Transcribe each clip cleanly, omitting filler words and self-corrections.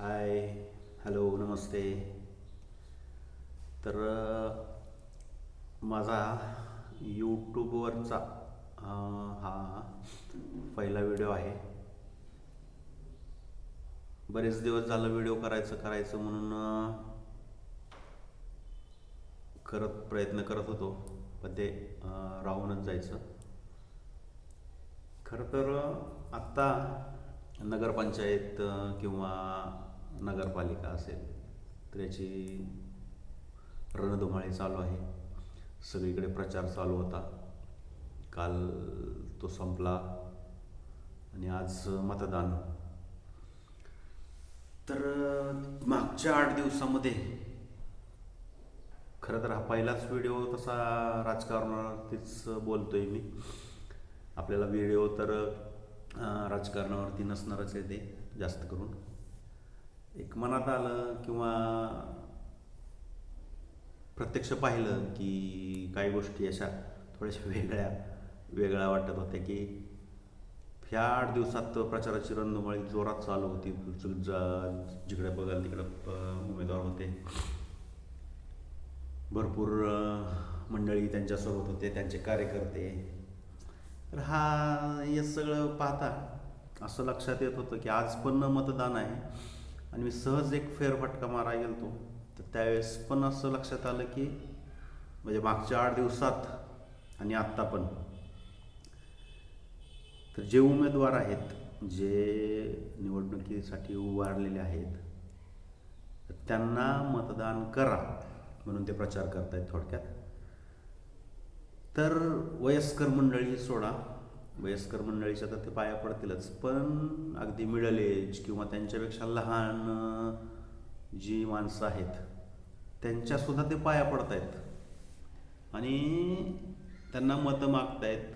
हाय, hello, नमस्ते. तर माझा यूट्यूबवरचा हा पहिला व्हिडिओ आहे. बरेच दिवस झालं व्हिडिओ करायचं करायचं म्हणून प्रयत्न करत होतो, पण ते राहूनच जायचं. खरं तर आत्ता नगरपंचायत किंवा नगरपालिका असेल तर याची रणधुमाळी चालू आहे. सगळीकडे प्रचार चालू होता. काल तो संपला आणि आज मतदान. तर मागच्या 8 दिवसामध्ये खरं तर हा पहिलाच व्हिडिओ तसा राजकारणावरतीच बोलतोय मी. आपल्याला व्हिडिओ तर राजकारणावरती नसणारच आहे, ते जास्त करून एक मनात आलं किंवा प्रत्यक्ष पाहिलं की काही गोष्टी अशा थोड्याशा वेगळ्या वाटत होत्या की ह्या 8 दिवसात प्रचाराची रणधुमाळी जोरात चालू होती. जिकडे बघाल तिकडं उमेदवार होते, भरपूर मंडळी त्यांच्यासोबत होते, त्यांचे कार्यकर्ते. तर हे सगळं पाहता असं लक्षात येत होतं की आज पण मतदान आहे. आणि मी सहज एक फेरफटका मारायला गेलो तर त्यावेळेस पण असं लक्षात आलं की म्हणजे मागच्या 8 दिवसात आणि आत्ता पण तर जे उमेदवार आहेत, जे निवडणुकीसाठी उभारलेले आहेत, तर त्यांना मतदान करा म्हणून ते प्रचार करतायत थोडक्यात. तर वयस्कर मंडळी सोडा, वयस्कर मंडळीच्या तर ते पाया पडतीलच, पण अगदी मिडल एज किंवा त्यांच्यापेक्षा लहान जी माणसं आहेत त्यांच्यासुद्धा ते पाया पडत आहेत आणि त्यांना मतं मागतायत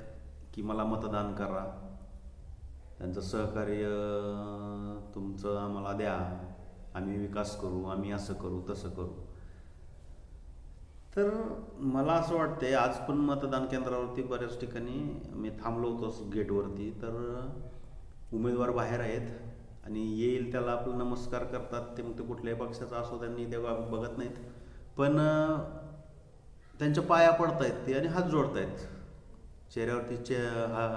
की मला मतदान करा, त्यांचं सहकार्य तुमचं आम्हाला द्या, आम्ही विकास करू, आम्ही असं करू तसं करू. तर मला असं वाटतंय आज पण मतदान केंद्रावरती बऱ्याच ठिकाणी मी थांबलो होतो गेटवरती, तर उमेदवार बाहेर आहेत आणि येईल त्याला आपलं नमस्कार करतात. ते मग ते कुठल्याही पक्षाचा असो, त्यांनी तेव्हा बघत नाहीत, पण त्यांच्या पाया पडतायत ते आणि हात जोडतायत. चेहऱ्यावरती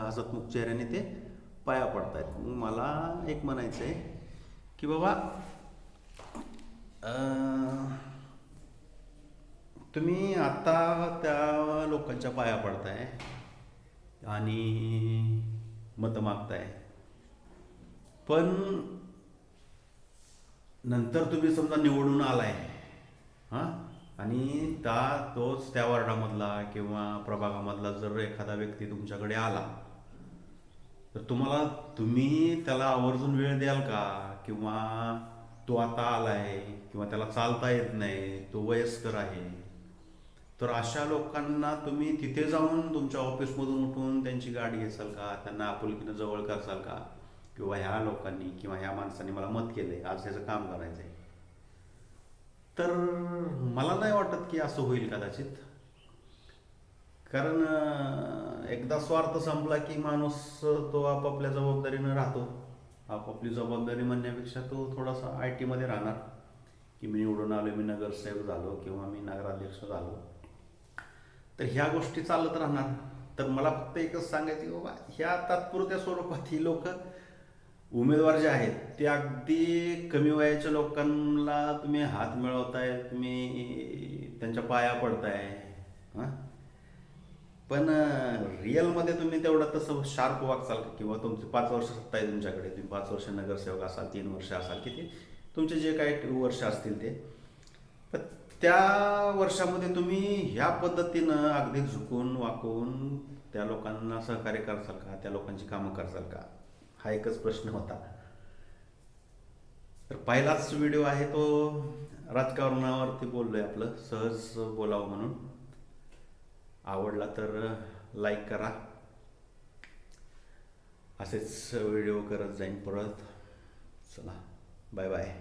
हसतमुख चेहऱ्याने ते पाया पडतायत. मग मला एक म्हणायचं आहे की बाबा तुम्ही आता त्या लोकांच्या पाया पडताय आणि मतं मागताय, पण नंतर तुम्ही समजा निवडून आलाय हां, आणि त्या वार्डामधला किंवा प्रभागामधला जर एखादा व्यक्ती तुमच्याकडे आला तर तुम्ही त्याला आवर्जून वेळ द्याल का? किंवा तो आता आलाय किंवा त्याला चालता येत नाही, तो वयस्कर आहे, तर अशा लोकांना तुम्ही तिथे जाऊन तुमच्या ऑफिसमधून उठून त्यांची गाडी घेसाल का? त्यांना आपुलकीनं जवळ करसाल का? किंवा ह्या लोकांनी किंवा ह्या माणसांनी मला मत केलंय, आज ह्याचं काम करायचंय. तर मला नाही वाटत की असं होईल कदाचित. कारण एकदा स्वार्थ संपला की माणूस तो आपापल्या जबाबदारीनं राहतो. आपापली जबाबदारी म्हणण्यापेक्षा तो थोडासा IT मध्ये राहणार की मी निवडून आलो, मी नगरसेवक झालो किंवा मी नगराध्यक्ष झालो, तर ह्या गोष्टी चालत राहणार. तर मला फक्त एकच सांगायचं की बाबा ह्या तात्पुरत्या स्वरूपात ही लोक उमेदवार जे आहेत ते अगदी कमी वयाच्या लोकांना तुम्ही हात मिळवताय, तुम्ही त्यांच्या पाया पडताय हां, पण रिअलमध्ये तुम्ही तेवढं तसं शार्प वागचाल किंवा तुमचे 5 वर्ष सत्ता आहे तुमच्याकडे, तुम्ही 5 वर्ष नगरसेवक असाल, 3 वर्ष असाल, किती तुमचे जे काही वर्ष असतील ते, पण त्या वर्षामध्ये तुम्ही ह्या पद्धतीनं अगदी झुकून वाकून त्या लोकांना सहकार्य करसाल का? त्या लोकांची कामं करसाल का? हा एकच प्रश्न होता. तर पहिलाच व्हिडिओ आहे तो राजकारणावरती बोललोय, आपलं सहज बोलावं म्हणून. आवडला तर लाईक करा. असेच व्हिडिओ करत जाईन परत. चला, बाय बाय.